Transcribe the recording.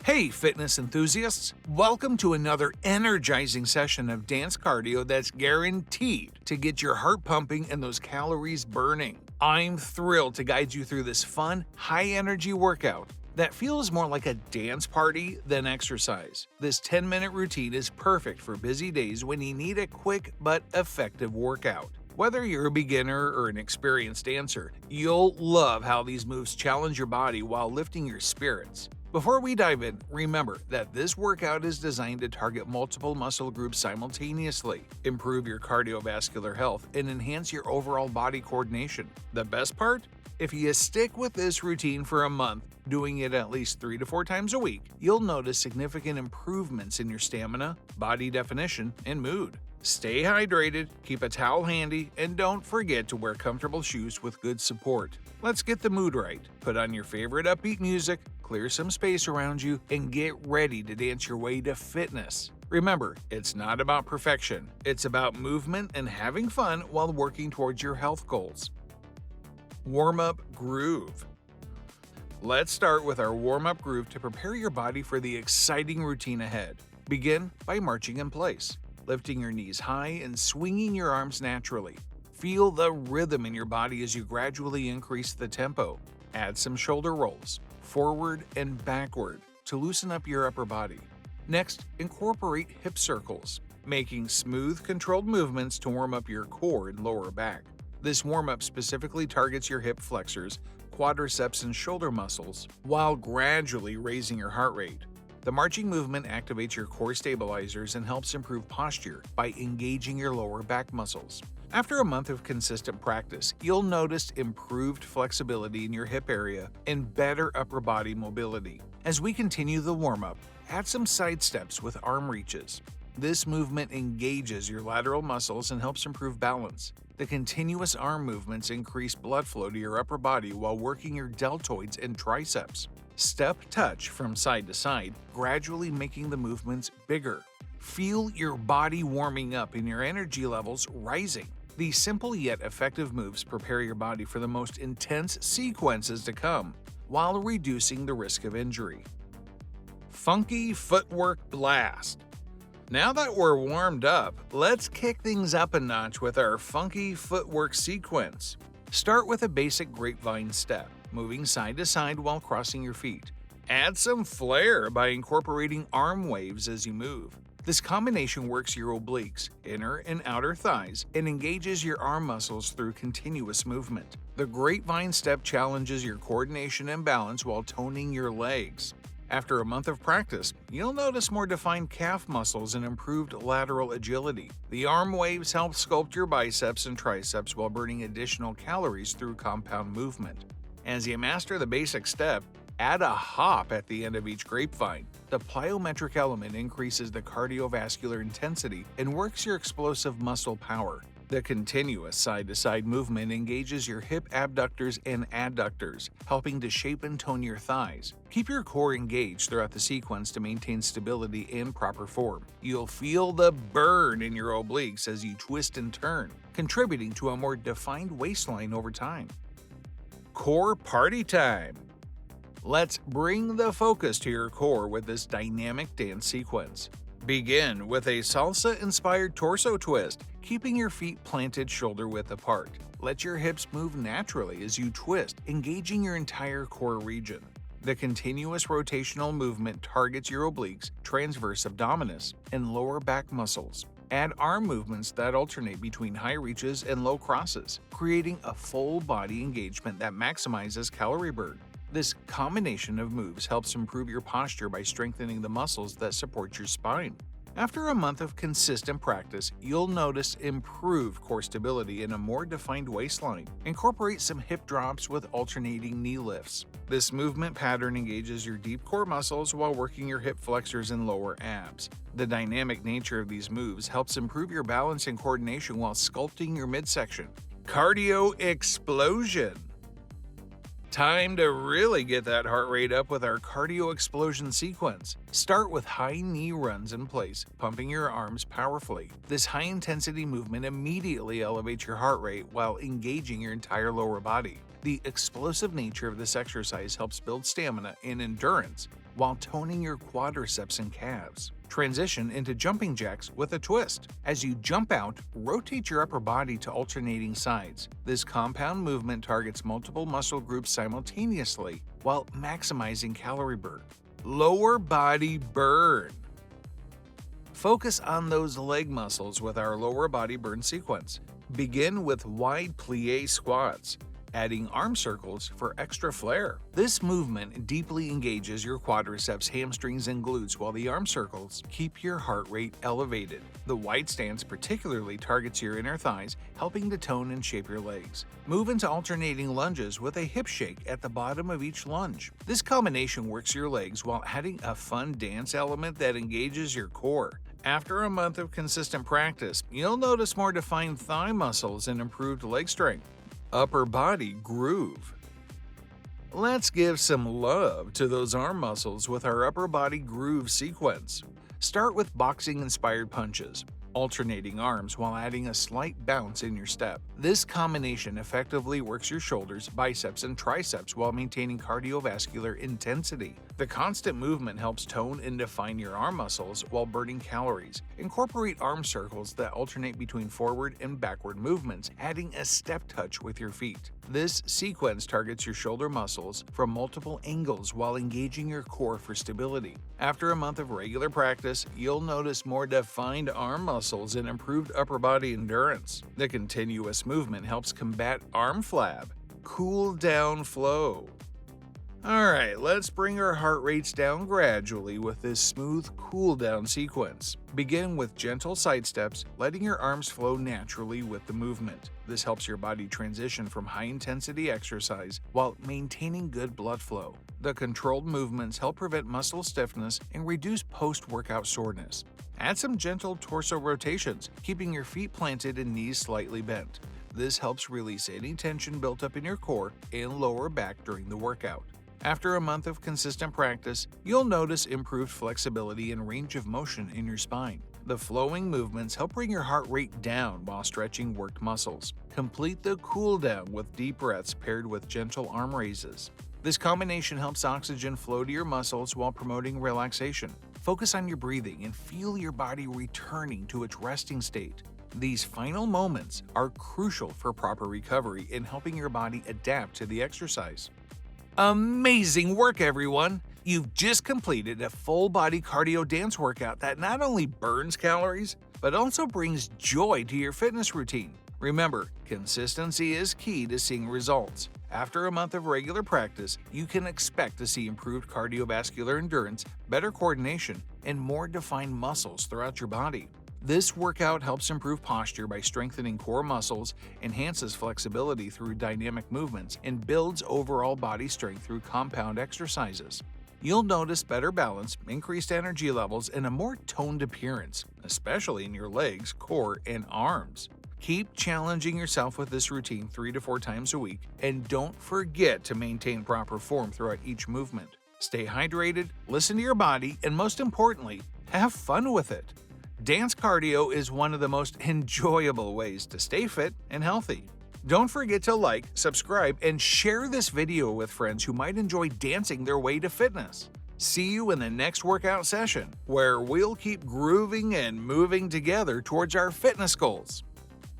Hey, fitness enthusiasts! Welcome to another energizing session of dance cardio that's guaranteed to get your heart pumping and those calories burning. I'm thrilled to guide you through this fun, high-energy workout that feels more like a dance party than exercise. This 10-minute routine is perfect for busy days when you need a quick but effective workout. Whether you're a beginner or an experienced dancer, you'll love how these moves challenge your body while lifting your spirits. Before we dive in, remember that this workout is designed to target multiple muscle groups simultaneously, improve your cardiovascular health, and enhance your overall body coordination. The best part? If you stick with this routine for a month, doing it at least 3 to 4 times a week, you'll notice significant improvements in your stamina, body definition, and mood. Stay hydrated, keep a towel handy, and don't forget to wear comfortable shoes with good support. Let's get the mood right. Put on your favorite upbeat music, clear some space around you, and get ready to dance your way to fitness. Remember, it's not about perfection. It's about movement and having fun while working towards your health goals. Warm-up groove. Let's start with our warm-up groove to prepare your body for the exciting routine ahead. Begin by marching in place, lifting your knees high and swinging your arms naturally. Feel the rhythm in your body as you gradually increase the tempo. Add some shoulder rolls, forward and backward, to loosen up your upper body. Next, incorporate hip circles, making smooth, controlled movements to warm up your core and lower back. This warm-up specifically targets your hip flexors, quadriceps, and shoulder muscles, while gradually raising your heart rate. The marching movement activates your core stabilizers and helps improve posture by engaging your lower back muscles. After a month of consistent practice, you'll notice improved flexibility in your hip area and better upper body mobility. As we continue the warm-up, add some side steps with arm reaches. This movement engages your lateral muscles and helps improve balance. The continuous arm movements increase blood flow to your upper body while working your deltoids and triceps. Step touch from side to side, gradually making the movements bigger. Feel your body warming up and your energy levels rising. These simple yet effective moves prepare your body for the most intense sequences to come, while reducing the risk of injury. Funky footwork blast. Now that we're warmed up, let's kick things up a notch with our funky footwork sequence. Start with a basic grapevine step, moving side to side while crossing your feet. Add some flair by incorporating arm waves as you move. This combination works your obliques, inner and outer thighs, and engages your arm muscles through continuous movement. The grapevine step challenges your coordination and balance while toning your legs. After a month of practice, you'll notice more defined calf muscles and improved lateral agility. The arm waves help sculpt your biceps and triceps while burning additional calories through compound movement. As you master the basic step, add a hop at the end of each grapevine. The plyometric element increases the cardiovascular intensity and works your explosive muscle power. The continuous side-to-side movement engages your hip abductors and adductors, helping to shape and tone your thighs. Keep your core engaged throughout the sequence to maintain stability and proper form. You'll feel the burn in your obliques as you twist and turn, contributing to a more defined waistline over time. Core party time. Let's bring the focus to your core with this dynamic dance sequence. Begin with a salsa-inspired torso twist, keeping your feet planted shoulder-width apart. Let your hips move naturally as you twist, engaging your entire core region. The continuous rotational movement targets your obliques, transverse abdominis, and lower back muscles. Add arm movements that alternate between high reaches and low crosses, creating a full body engagement that maximizes calorie burn. This combination of moves helps improve your posture by strengthening the muscles that support your spine. After a month of consistent practice, you'll notice improved core stability and a more defined waistline. Incorporate some hip drops with alternating knee lifts. This movement pattern engages your deep core muscles while working your hip flexors and lower abs. The dynamic nature of these moves helps improve your balance and coordination while sculpting your midsection. Cardio explosion. Time to really get that heart rate up with our cardio explosion sequence. Start with high knee runs in place, pumping your arms powerfully. This high-intensity movement immediately elevates your heart rate while engaging your entire lower body. The explosive nature of this exercise helps build stamina and endurance while toning your quadriceps and calves. Transition into jumping jacks with a twist. As you jump out, rotate your upper body to alternating sides. This compound movement targets multiple muscle groups simultaneously while maximizing calorie burn. Lower body burn. Focus on those leg muscles with our lower body burn sequence. Begin with wide plie squats, adding arm circles for extra flair. This movement deeply engages your quadriceps, hamstrings, and glutes, while the arm circles keep your heart rate elevated. The wide stance particularly targets your inner thighs, helping to tone and shape your legs. Move into alternating lunges with a hip shake at the bottom of each lunge. This combination works your legs while adding a fun dance element that engages your core. After a month of consistent practice, you'll notice more defined thigh muscles and improved leg strength. Upper body groove. Let's give some love to those arm muscles with our upper body groove sequence. Start with boxing-inspired punches, alternating arms while adding a slight bounce in your step. This combination effectively works your shoulders, biceps, and triceps while maintaining cardiovascular intensity. The constant movement helps tone and define your arm muscles while burning calories. Incorporate arm circles that alternate between forward and backward movements, adding a step touch with your feet. This sequence targets your shoulder muscles from multiple angles while engaging your core for stability. After a month of regular practice, you'll notice more defined arm muscles and improved upper body endurance. The continuous movement helps combat arm flab. Cool down flow. Alright, let's bring our heart rates down gradually with this smooth cool down sequence. Begin with gentle side steps, letting your arms flow naturally with the movement. This helps your body transition from high-intensity exercise while maintaining good blood flow. The controlled movements help prevent muscle stiffness and reduce post-workout soreness. Add some gentle torso rotations, keeping your feet planted and knees slightly bent. This helps release any tension built up in your core and lower back during the workout. After a month of consistent practice, you'll notice improved flexibility and range of motion in your spine. The flowing movements help bring your heart rate down while stretching worked muscles. Complete the cool down with deep breaths paired with gentle arm raises. This combination helps oxygen flow to your muscles while promoting relaxation. Focus on your breathing and feel your body returning to its resting state. These final moments are crucial for proper recovery and helping your body adapt to the exercise. Amazing work, everyone! You've just completed a full-body cardio dance workout that not only burns calories, but also brings joy to your fitness routine. Remember, consistency is key to seeing results. After a month of regular practice, you can expect to see improved cardiovascular endurance, better coordination, and more defined muscles throughout your body. This workout helps improve posture by strengthening core muscles, enhances flexibility through dynamic movements, and builds overall body strength through compound exercises. You'll notice better balance, increased energy levels, and a more toned appearance, especially in your legs, core, and arms. Keep challenging yourself with this routine 3 to 4 times a week, and don't forget to maintain proper form throughout each movement. Stay hydrated, listen to your body, and most importantly, have fun with it. Dance cardio is one of the most enjoyable ways to stay fit and healthy. Don't forget to like, subscribe, and share this video with friends who might enjoy dancing their way to fitness. See you in the next workout session, where we'll keep grooving and moving together towards our fitness goals.